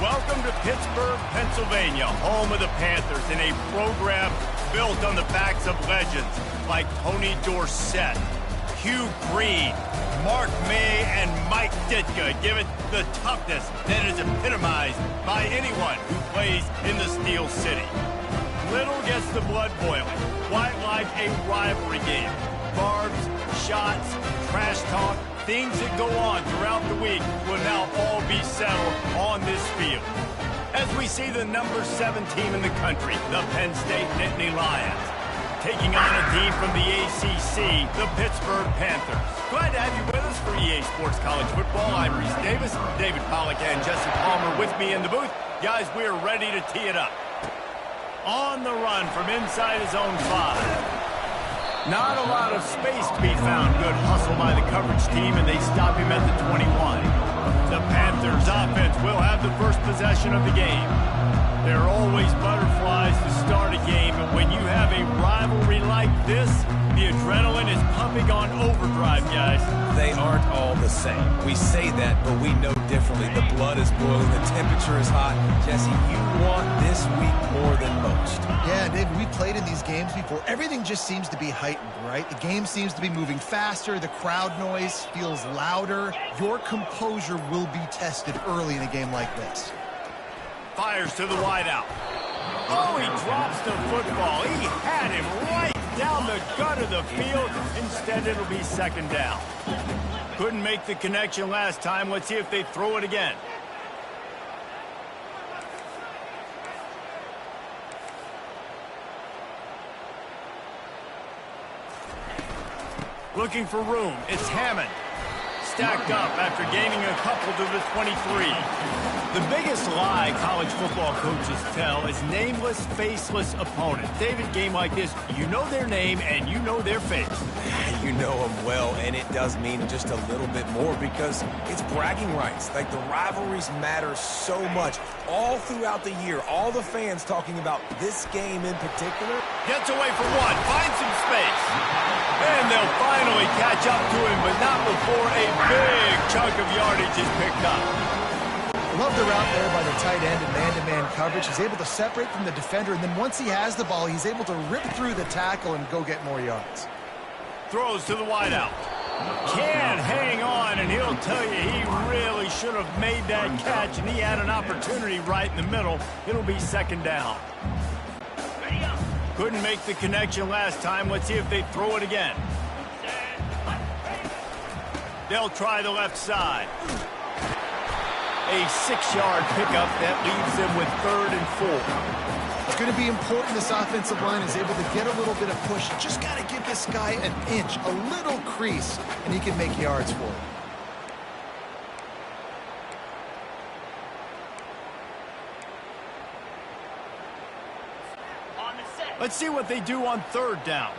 Welcome to Pittsburgh, Pennsylvania, home of the Panthers, in a program built on the backs of legends like Tony Dorsett, Hugh Green, Mark May, and Mike Ditka. Give it the toughness that is epitomized by anyone who plays in the Steel City. Little gets the blood boiling, quite like a rivalry game. Barbs, shots, trash talk, things that go on throughout the week will now all be settled on this field. As we see the number 7 team in the country, the Penn State Nittany Lions, taking on a team from the ACC, the Pittsburgh Panthers. Glad to have you with us for EA Sports College Football. I'm Reese Davis, David Pollack, and Jesse Palmer with me in the booth. Guys, we are ready to tee it up. On the run from inside his own 5. Not a lot of space to be found. Good hustle by the coverage team, and they stop him at the 21. The Panthers offense will have the first possession of the game. There are always butterflies to start a game, and when you have a rivalry like this, the adrenaline is pumping on overdrive, guys. They aren't all the same. We say that, but we know differently. The blood is boiling, the temperature is hot. Jesse, you want this week more than most. Yeah, David, we played in these games before. Everything just seems to be heightened, right? The game seems to be moving faster. The crowd noise feels louder. Your composure will be tested early in a game like this. Fires to the wideout. Oh, he drops the football. He had him right down the gut of the field. Instead, it'll be second down. Couldn't make the connection last time. Let's see if they throw it again. Looking for room. It's Hammond. Stacked up after gaining a couple to the 23. The biggest lie college football coaches tell is nameless, faceless opponent. David, game like this, you know their name and you know their face. You know them well, and it does mean just a little bit more because it's bragging rights. Like, the rivalries matter so much all throughout the year. All the fans talking about this game in particular. Gets away for one, finds some space. And they'll finally catch up to him, but not before a big chunk of yardage is picked up. Love the route there by the tight end in man-to-man coverage. He's able to separate from the defender, and then once he has the ball, he's able to rip through the tackle and go get more yards. Throws to the wideout. Can hang on, and he'll tell you he really should have made that catch, and he had an opportunity right in the middle. It'll be second down. Couldn't make the connection last time. Let's see if they throw it again. They'll try the left side. A 6-yard pickup that leaves them with 3rd and 4. It's going to be important this offensive line is able to get a little bit of push. Just got to give this guy an inch, a little crease, and he can make yards for it. Let's see what they do on 3rd down.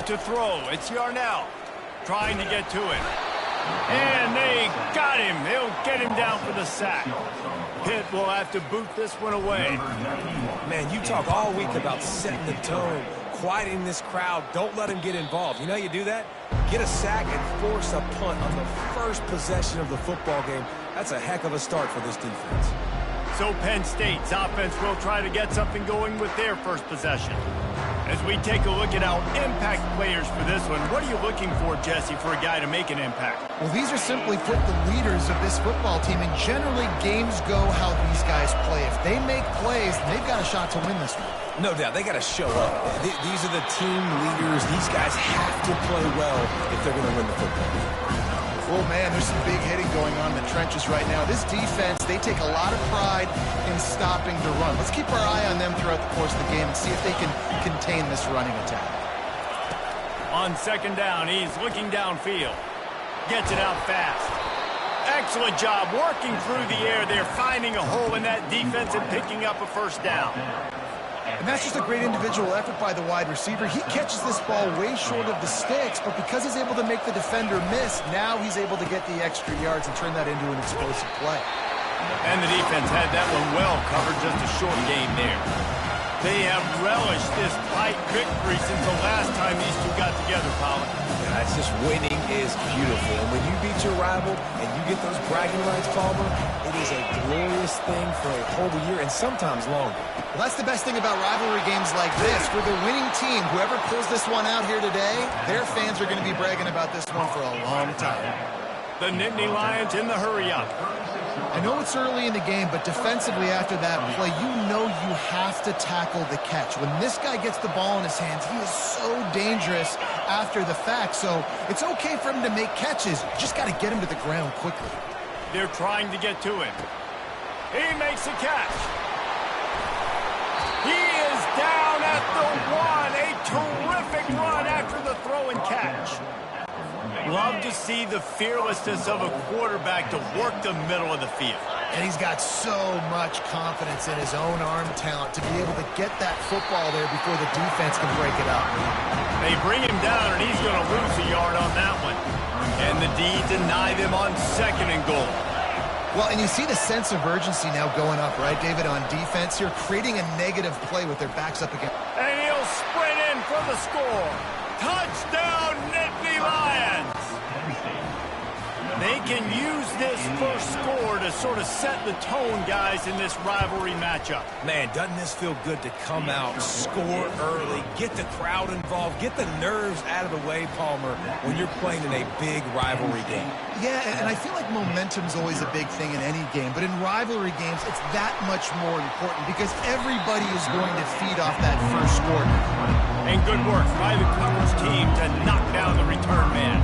To throw, it's Yarnell. Trying to get to him. And they got him. They'll get him down for the sack. Pitt will have to boot this one away. Man, you talk all week about setting the tone, quieting this crowd. Don't let him get involved. You know how you do that? Get a sack and force a punt on the first possession of the football game. That's a heck of a start for this defense. So Penn State's offense will try to get something going with their first possession. As we take a look at our impact players for this one, what are you looking for, Jesse, for a guy to make an impact? Well, these are simply put the leaders of this football team, and generally games go how these guys play. If they make plays, they've got a shot to win this one. No doubt. They got to show up. These are the team leaders. These guys have to play well if they're going to win the football game. Oh, man, there's some big hitting going on in the trenches right now. This defense, they take a lot of pride in stopping the run. Let's keep our eye on them throughout the course of the game and see if they can contain this running attack. On 2nd down, he's looking downfield. Gets it out fast. Excellent job working through the air there, finding a hole in that defense and picking up a 1st down. And that's just a great individual effort by the wide receiver. He catches this ball way short of the sticks, but because he's able to make the defender miss, now he's able to get the extra yards and turn that into an explosive play. And the defense had that one well covered, just a short game there. They have relished this tight victory since the last time these two got together, Pollard. Yeah, it's just winning is beautiful. And when you beat your rival and you get those bragging rights, Palmer, it is a glorious thing for a whole year and sometimes longer. Well, that's the best thing about rivalry games like this. For the winning team, whoever pulls this one out here today, their fans are going to be bragging about this one for a long time. The Nittany Lions in the hurry-up. I know it's early in the game, but defensively after that play, you know you have to tackle the catch. When this guy gets the ball in his hands, he is so dangerous after the fact. So it's okay for him to make catches. You just got to get him to the ground quickly. They're trying to get to him. He makes a catch. He is down at the one. A terrific run after the throw and catch. Love to see the fearlessness of a quarterback to work the middle of the field. And he's got so much confidence in his own arm talent to be able to get that football there before the defense can break it up. They bring him down, and he's going to lose a yard on that one. And the D deny them on 2nd and goal. Well, and you see the sense of urgency now going up, right, David, on defense here, creating a negative play with their backs up again. And he'll sprint in for the score. Touchdown, Nittany Lions! They can use this first score to sort of set the tone, guys, in this rivalry matchup. Man, doesn't this feel good to come out, score early, get the crowd involved, get the nerves out of the way, Palmer, when you're playing in a big rivalry game. Yeah, and I feel like momentum's always a big thing in any game, but in rivalry games, it's that much more important because everybody is going to feed off that first score. And good work by the coverage team to knock down the return man.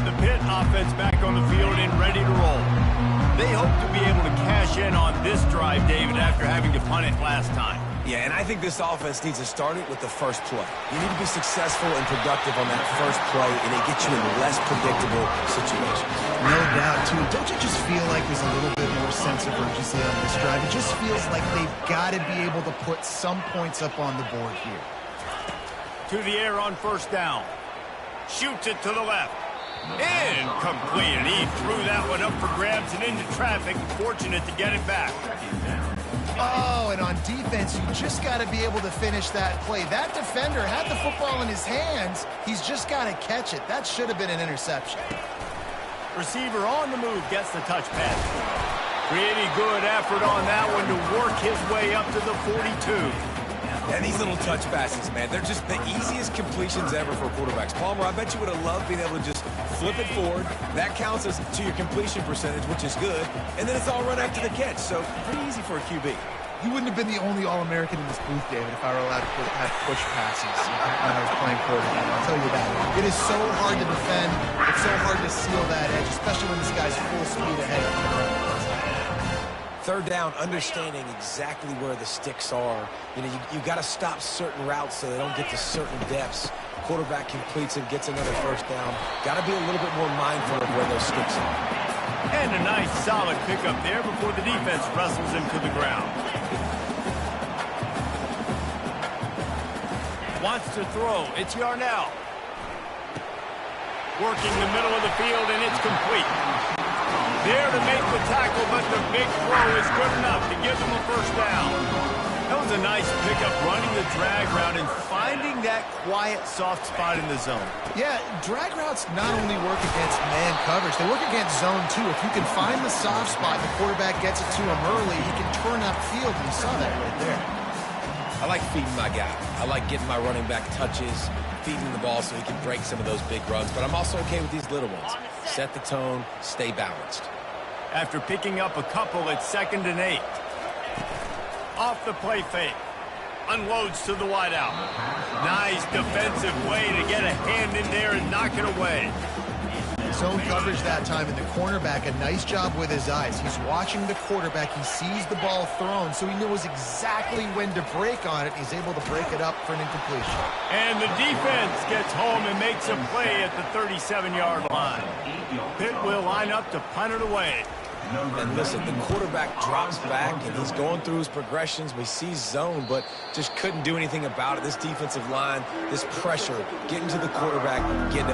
The Pitt offense back on the field and ready to roll. They hope to be able to cash in on this drive, David, after having to punt it last time. Yeah, and I think this offense needs to start it with the first play. You need to be successful and productive on that first play, and it gets you in less predictable situations. No doubt, too. Don't you just feel like there's a little bit more sense of urgency on this drive? It just feels like they've got to be able to put some points up on the board here. To the air on 1st down. Shoots it to the left. Incomplete, and he threw that one up for grabs and into traffic. Fortunate to get it back. Oh, and on defense, you just got to be able to finish that play. That defender had the football in his hands. He's just got to catch it. That should have been an interception. Receiver on the move gets the touch pass. Pretty good effort on that one to work his way up to the 42. And these little touch passes, man, they're just the easiest completions ever for quarterbacks. Palmer, I bet you would have loved being able to just flip it forward. That counts as to your completion percentage, which is good. And then it's all run after the catch, so pretty easy for a QB. You wouldn't have been the only All-American in this booth, David, if I were allowed to have push passes when I was playing quarterback. I'll tell you that. It is so hard to defend. It's so hard to seal that edge, especially when this guy's full speed ahead of him. 3rd down, understanding exactly where the sticks are. You know, you got to stop certain routes so they don't get to certain depths. Quarterback completes and gets another 1st down. Got to be a little bit more mindful of where those sticks are. And a nice solid pickup there before the defense wrestles him to the ground. Wants to throw. It's Yarnell. Working the middle of the field, and it's complete. There to make the tackle, but the big throw is good enough to give them a 1st down. That was a nice pickup, running the drag route and finding that quiet, soft spot in the zone. Yeah, drag routes not only work against man coverage, they work against zone too. If you can find the soft spot, the quarterback gets it to him early, he can turn upfield, and you saw that right there. I like feeding my guy. I like getting my running back touches, feeding the ball so he can break some of those big runs, but I'm also okay with these little ones. Set the tone, stay balanced. After picking up a couple, it's 2nd and 8. Off the play fake. Unloads to the wideout. Nice defensive way to get a hand in there and knock it away. Zone coverage that time, and the cornerback, a nice job with his eyes. He's watching the quarterback. He sees the ball thrown, so he knows exactly when to break on it. He's able to break it up for an incompletion. And the defense gets home and makes a play at the 37-yard line. Pitt will line up to punt it away. And listen, the quarterback drops back, and he's going through his progressions. We see zone, but just couldn't do anything about it. This defensive line, this pressure, getting to the quarterback, getting him